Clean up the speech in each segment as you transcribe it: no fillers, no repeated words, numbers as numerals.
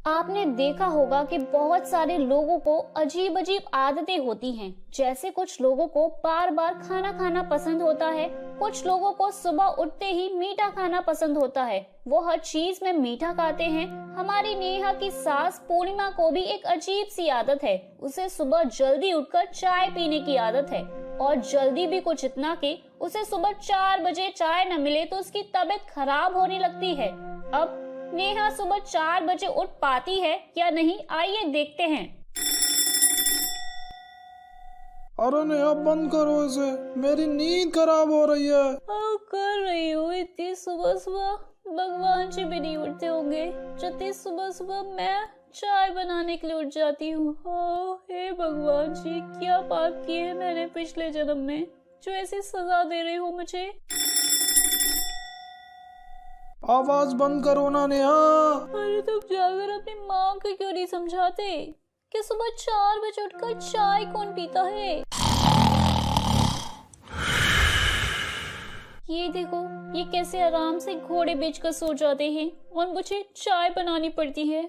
आपने देखा होगा कि बहुत सारे लोगों को अजीब अजीब आदतें होती हैं। जैसे कुछ लोगों को बार बार खाना खाना पसंद होता है, कुछ लोगों को सुबह उठते ही मीठा खाना पसंद होता है, वो हर चीज में मीठा खाते हैं। हमारी नेहा की सास पूर्णिमा को भी एक अजीब सी आदत है, उसे सुबह जल्दी उठकर चाय पीने की आदत है। और जल्दी भी कुछ इतना कि उसे सुबह 4 बजे चाय न मिले तो उसकी तबीयत खराब होने लगती है। अब नेहा सुबह 4 बजे उठ पाती है या नहीं, आइए देखते हैं। अरे नेहा बंद करो इसे, मेरी नींद खराब हो रही है। कर रही हूँ, इतनी सुबह सुबह भगवान जी भी नहीं उठते होंगे जितनी सुबह सुबह मैं चाय बनाने के लिए उठ जाती हूँ। हे भगवान जी, क्या पाप किए हैं मैंने पिछले जन्म में जो ऐसी सजा दे रही हो मुझे। आवाज बंद करो ना नेहा। अरे तुम जाकर अपनी माँ को क्यों नहीं समझाते कि सुबह 4 बजे उठकर चाय कौन पीता है। ये देखो, ये कैसे आराम से घोड़े बेचकर सो जाते हैं और मुझे चाय बनानी पड़ती है।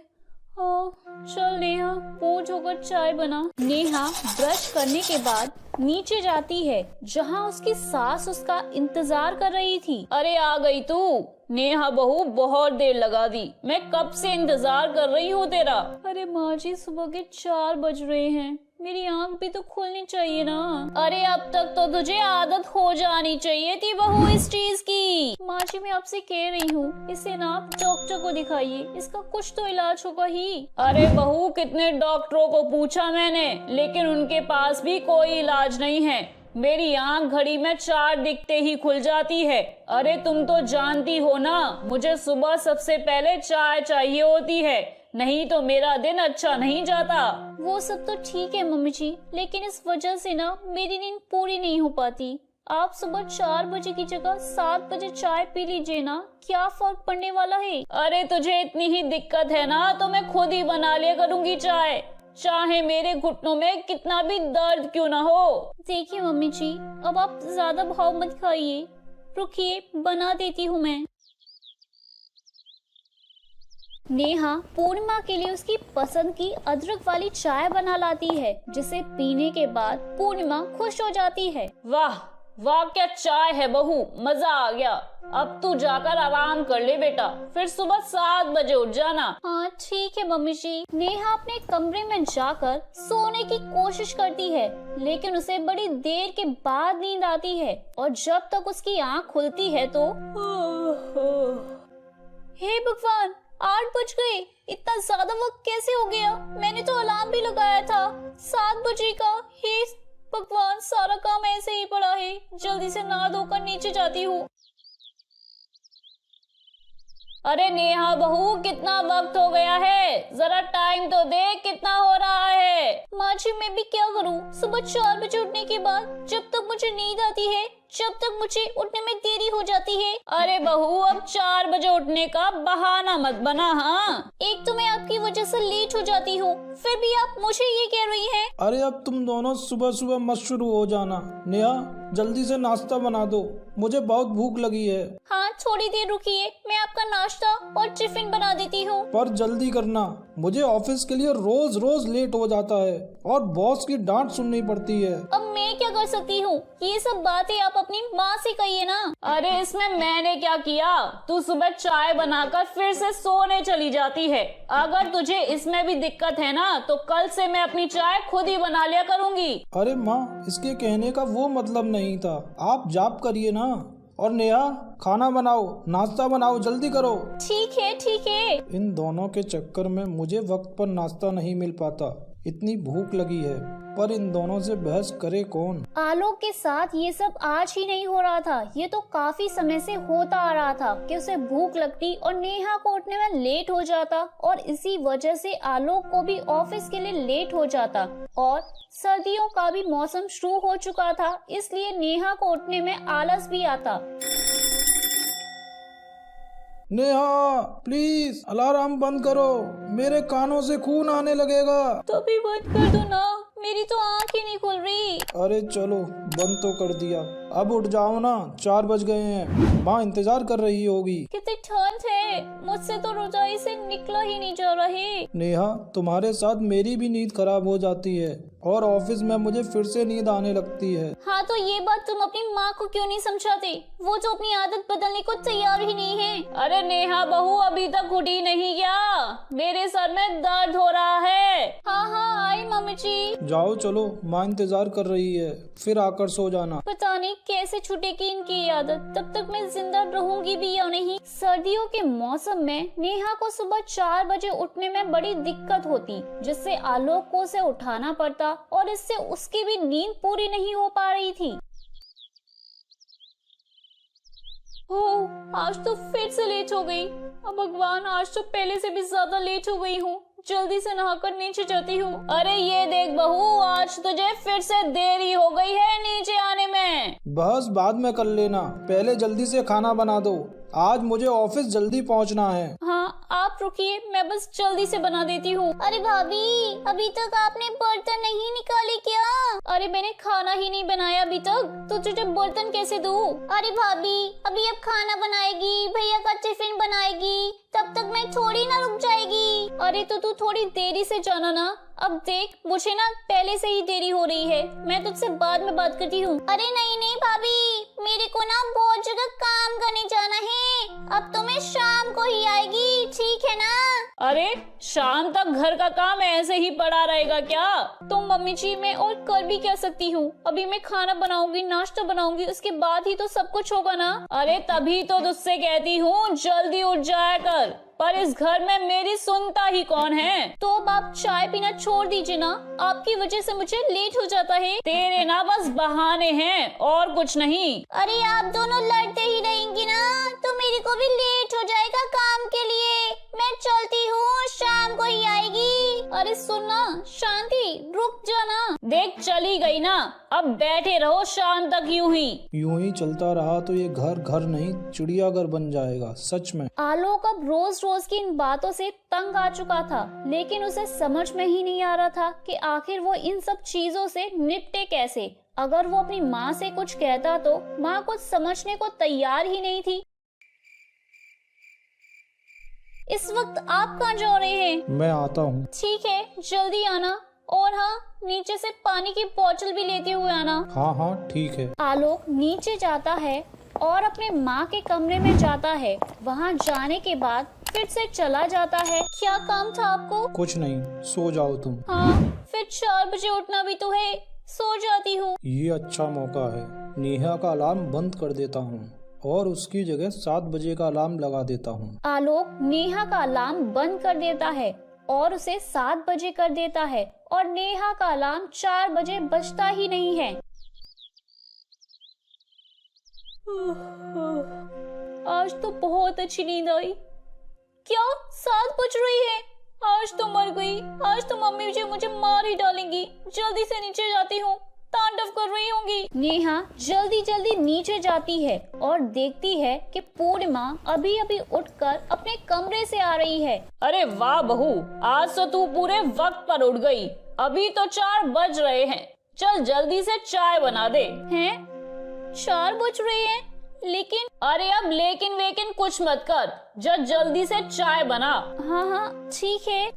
चल नेहा, पूछ होकर चाय बना। नेहा ब्रश करने के बाद नीचे जाती है जहाँ उसकी सास उसका इंतजार कर रही थी। अरे आ गई तू नेहा बहू, बहुत देर लगा दी, मैं कब से इंतजार कर रही हूँ तेरा। अरे माँ जी, सुबह के 4 बज रहे हैं, मेरी आंख भी तो खुलनी चाहिए ना। अरे अब तक तो तुझे आदत हो जानी चाहिए थी बहू इस चीज की। माँ जी, मैं आपसे कह रही हूँ, इसे ना डॉक्टर को दिखाइए, इसका कुछ तो इलाज होगा ही। अरे बहू, कितने डॉक्टरों को पूछा मैंने, लेकिन उनके पास भी कोई इलाज नहीं है। मेरी आंख घड़ी में 4 दिखते ही खुल जाती है। अरे तुम तो जानती हो ना, मुझे सुबह सबसे पहले चाय चाहिए होती है, नहीं तो मेरा दिन अच्छा नहीं जाता। वो सब तो ठीक है मम्मी जी, लेकिन इस वजह से ना मेरी नींद पूरी नहीं हो पाती। आप सुबह 4 बजे की जगह 7 बजे चाय पी लीजिए ना, क्या फर्क पड़ने वाला है। अरे तुझे इतनी ही दिक्कत है ना तो मैं खुद ही बना लिया करूंगी चाय, चाहे मेरे घुटनों में कितना भी दर्द क्यों ना हो। देखिए मम्मी जी, अब आप ज्यादा भाव मत खाइए, रुकिए बना देती हूँ मैं। नेहा पूर्णिमा के लिए उसकी पसंद की अदरक वाली चाय बना लाती है, जिसे पीने के बाद पूर्णिमा खुश हो जाती है। वाह वाह, क्या चाय है बहू, मजा आ गया। अब तू जाकर आराम कर ले बेटा, फिर सुबह 7 बजे उठ जाना। हाँ ठीक है मम्मी जी। नेहा अपने कमरे में जाकर सोने की कोशिश करती है, लेकिन उसे बड़ी देर के बाद नींद आती है और जब तक उसकी आँख खुलती है तो हे भगवान, 8 बज गए, इतना ज्यादा वक्त कैसे हो गया। मैंने तो अलार्म भी लगाया था 7 बजे का। हे भगवान, सारा काम ऐसे ही पड़ा है, जल्दी से नहा धोकर नीचे जाती हूँ। अरे नेहा बहू, कितना वक्त हो गया है, जरा टाइम तो देख कितना हो रहा है। माँ जी, मैं भी क्या करूँ, सुबह 4 बजे उठने के बाद जब तक मुझे नींद आती है, जब तक मुझे उठने में देरी हो जाती है। अरे बहू, अब 4 बजे उठने का बहाना मत बना। हाँ, एक तो मैं आपकी वजह से लेट हो जाती हूँ, फिर भी आप मुझे ये कह रही हैं। अरे अब तुम दोनों सुबह सुबह मत शुरू हो जाना। नेहा, जल्दी से नाश्ता बना दो, मुझे बहुत भूख लगी है। हाँ थोड़ी देर रुकिए, मैं आपका नाश्ता और टिफिन बना देती हूँ। पर जल्दी करना, मुझे ऑफिस के लिए रोज रोज लेट हो जाता है और बॉस की डांट सुननी पड़ती है। अब मैं क्या कर सकती हूँ, ये सब बातें आप अपनी माँ से कहिए ना। अरे इसमें मैंने क्या किया, तू सुबह चाय बनाकर फिर से सोने चली जाती है। अगर तुझे इसमें भी दिक्कत है ना तो कल से मैं अपनी चाय खुद ही बना लिया करूँगी। अरे माँ, इसके कहने का वो मतलब नहीं था, आप जाप करिए ना। और नेहा, खाना बनाओ, नाश्ता बनाओ, जल्दी करो। ठीक है ठीक है। इन दोनों के चक्कर में मुझे वक्त पर नाश्ता नहीं मिल पाता, इतनी भूख लगी है, पर इन दोनों से बहस करे कौन। आलोक के साथ ये सब आज ही नहीं हो रहा था, ये तो काफी समय से होता आ रहा था कि उसे भूख लगती और नेहा को उठने में लेट हो जाता, और इसी वजह से आलोक को भी ऑफिस के लिए लेट हो जाता। और सर्दियों का भी मौसम शुरू हो चुका था, इसलिए नेहा को उठने में आलस भी आता। नेहा प्लीज अलार्म बंद करो, मेरे कानों से खून आने लगेगा। तो भी बंद कर दो ना, मेरी तो आँख ही नहीं खुल रही। अरे चलो, बंद तो कर दिया, अब उठ जाओ ना, 4 बज गए हैं। माँ इंतजार कर रही होगी। कितनी ठंड है, मुझसे तो रजाई से निकला ही नहीं जा रहा है। नेहा, तुम्हारे साथ मेरी भी नींद खराब हो जाती है और ऑफिस में मुझे फिर से नींद आने लगती है। हाँ तो ये बात तुम अपनी माँ को क्यों नहीं समझाते? वो तो अपनी आदत बदलने को तैयार ही नहीं है। अरे नेहा बहू अभी तक उठी नहीं क्या? मेरे सर में दर्द हो रहा है। हाँ आई मम्मी जी। जाओ चलो, माँ इंतजार कर रही है, फिर आकर सो जाना। पता नहीं कैसे छूटेगी इनकी आदत, तब तक मैं जिंदा रहूंगी भी या नहीं। सर्दियों के मौसम में नेहा को सुबह 4 बजे उठने में बड़ी दिक्कत होती, जिससे आलोक को उसे उठाना पड़ता और इससे उसकी भी नींद पूरी नहीं हो पा रही थी। ओह, आज तो फिर से लेट हो गई। अब भगवान, आज तो पहले से भी ज्यादा लेट हो गई हूँ। जल्दी से नहाकर नीचे जाती हूँ। अरे ये देख बहू, आज तुझे फिर से देरी हो गई है नीचे आने में। बस बाद में कर लेना, पहले जल्दी से खाना बना दो, आज मुझे ऑफिस जल्दी पहुंचना है। हाँ आप रुकिए, मैं बस जल्दी से बना देती हूँ। अरे भाभी, अभी तक आपने बर्तन नहीं निकाले क्या? अरे मैंने खाना ही नहीं बनाया अभी तक, तो तुझे बर्तन कैसे दूँ? अरे भाभी, अभी अब खाना बनाएगी, भैया का टिफिन बनाएगी, तब तक मैं थोड़ी ना रुक जाएगी। अरे तो तू थोड़ी देरी से जाना ना। अब देख, मुझे ना पहले से ही देरी हो रही है, मैं तुझसे बाद में बात करती हूँ। अरे नहीं भाभी, मेरे को ना बहुत जगह काम करने जाना है, अब तो मैं शाम को ही आएगी, ठीक है ना? अरे शाम तक घर का काम ऐसे ही पड़ा रहेगा क्या? तो मम्मी जी मैं और कर भी क्या सकती हूँ? अभी मैं खाना बनाऊंगी, नाश्ता बनाऊंगी, उसके बाद ही तो सब कुछ होगा ना। अरे तभी तो तुझसे कहती हूँ जल्दी उठ जाया कर, पर इस घर में मेरी सुनता ही कौन है? तो अब आप चाय पीना छोड़ दीजिए ना, आपकी वजह से मुझे लेट हो जाता है। तेरे ना बस बहाने हैं और कुछ नहीं। अरे आप दोनों लड़ते ही रहेंगी ना, तो मेरे को भी लेट हो जाएगा काम के लिए। मैं चलती हूँ, शाम को ही आएगी। अरे सुनना शांति, रुक जाना। देख चली गई ना, अब बैठे रहो शाम तक यूं ही चलता रहा तो ये घर घर नहीं चिड़ियाघर बन जाएगा, सच में। आलोक अब रोज रोज की इन बातों से तंग आ चुका था, लेकिन उसे समझ में ही नहीं आ रहा था कि आखिर वो इन सब चीजों से निपटे कैसे। अगर वो अपनी माँ से कुछ कहता तो माँ कुछ समझने को तैयार ही नहीं थी। इस वक्त आप कहाँ जा रहे हैं? मैं आता हूँ। ठीक है, जल्दी आना, और हाँ नीचे से पानी की बोतल भी लेते हुए आना। हाँ ठीक है। आलोक नीचे जाता है और अपने माँ के कमरे में जाता है। वहाँ जाने के बाद फिर से चला जाता है। क्या काम था आपको? कुछ नहीं, सो जाओ तुम। हाँ, फिर 4 बजे उठना भी तो है, सो जाती हूँ। ये अच्छा मौका है, नेहा का अलार्म बंद कर देता हूँ और उसकी जगह 7 बजे का अलार्म लगा देता हूँ। आलोक नेहा का अलार्म बंद कर देता है और उसे 7 बजे कर देता है, और नेहा का अलार्म 4 बजे बजता ही नहीं है। आज तो बहुत अच्छी नींद आई। क्या 7 बज रही है? आज तो मर गई। आज तो मम्मी मुझे मार ही डालेंगी। जल्दी से नीचे जाती हूँ, तांडव कर रही होंगी। नेहा जल्दी जल्दी नीचे जाती है और देखती है कि पूर्णिमा अभी अभी उठकर अपने कमरे से आ रही है। अरे वाह बहू, आज तो तू पूरे वक्त पर उठ गई। अभी तो 4 बज रहे हैं, चल जल्दी से चाय बना दे। हैं? 4 बज रहे हैं, लेकिन अरे अब लेकिन वेकिन कुछ मत कर, जल्दी से चाय बना। हाँ ठीक है।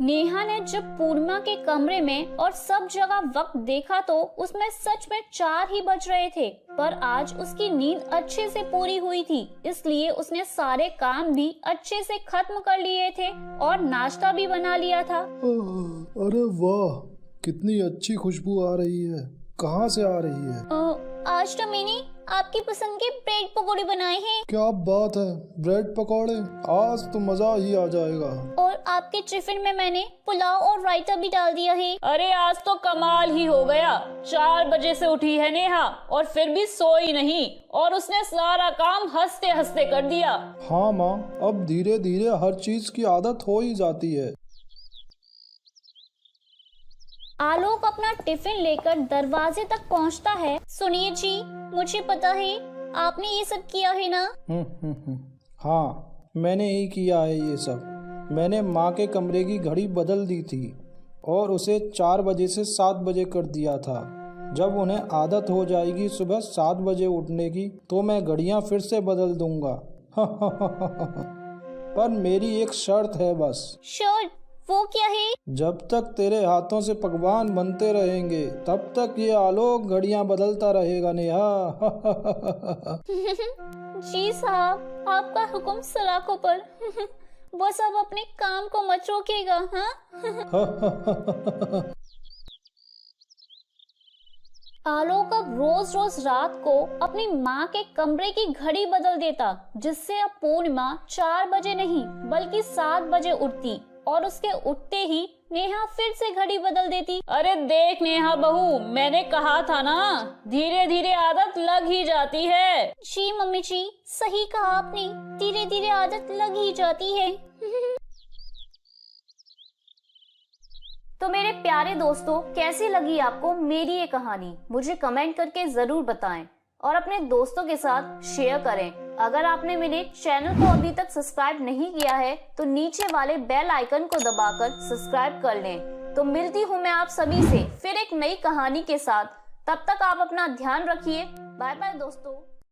नेहा ने जब पूर्णिमा के कमरे में और सब जगह वक्त देखा तो उसमें सच में 4 ही बज रहे थे, पर आज उसकी नींद अच्छे से पूरी हुई थी, इसलिए उसने सारे काम भी अच्छे से खत्म कर लिए थे और नाश्ता भी बना लिया था। अरे वाह, कितनी अच्छी खुशबू आ रही है। कहाँ से आ रही है? आज तो मैंने आपकी पसंद के ब्रेड पकौड़े बनाए हैं। क्या बात है, ब्रेड पकौड़े, आज तो मजा ही आ जाएगा। और आपके टिफिन में मैंने पुलाव और रायता भी डाल दिया है। अरे आज तो कमाल ही हो गया। 4 बजे से उठी है नेहा और फिर भी सोई नहीं, और उसने सारा काम हंसते हंसते कर दिया। हाँ माँ, अब धीरे धीरे हर चीज की आदत हो ही जाती है। आलोक अपना टिफिन लेकर दरवाजे तक पहुंचता है। सुनिए जी, मुझे पता है आपने ये सब किया है ना? हाँ, मैंने ही किया है ये सब। मैंने माँ के कमरे की घड़ी बदल दी थी और उसे 4 बजे से 7 बजे कर दिया था। जब उन्हें आदत हो जाएगी सुबह 7 बजे उठने की तो मैं घड़ियां फिर से बदल दूंगा। पर मेरी एक शर्त है बस। शर्ट? वो क्या है? जब तक तेरे हाथों से पकवान बनते रहेंगे तब तक ये आलोक घड़ियां बदलता रहेगा नेहा। जी साहब, आपका हुक्म सलाखों पर। बस अब अपने काम को मत रोकिएगा। हाँ। आलोक अब रोज रोज रात को अपनी माँ के कमरे की घड़ी बदल देता, जिससे अब पूर्णिमा 4 बजे नहीं बल्कि 7 बजे उठती और उसके उठते ही नेहा फिर से घड़ी बदल देती। अरे देख नेहा बहू, मैंने कहा था ना, धीरे धीरे आदत लग ही जाती है। जी मम्मी जी, सही कहा आपने, धीरे धीरे आदत लग ही जाती है। तो मेरे प्यारे दोस्तों, कैसी लगी आपको मेरी ये कहानी? मुझे कमेंट करके जरूर बताएं और अपने दोस्तों के साथ शेयर करें। अगर आपने मेरे चैनल को अभी तक सब्सक्राइब नहीं किया है तो नीचे वाले बेल आइकन को दबाकर सब्सक्राइब कर लें। तो मिलती हूँ मैं आप सभी से फिर एक नई कहानी के साथ। तब तक आप अपना ध्यान रखिए। बाय बाय दोस्तों।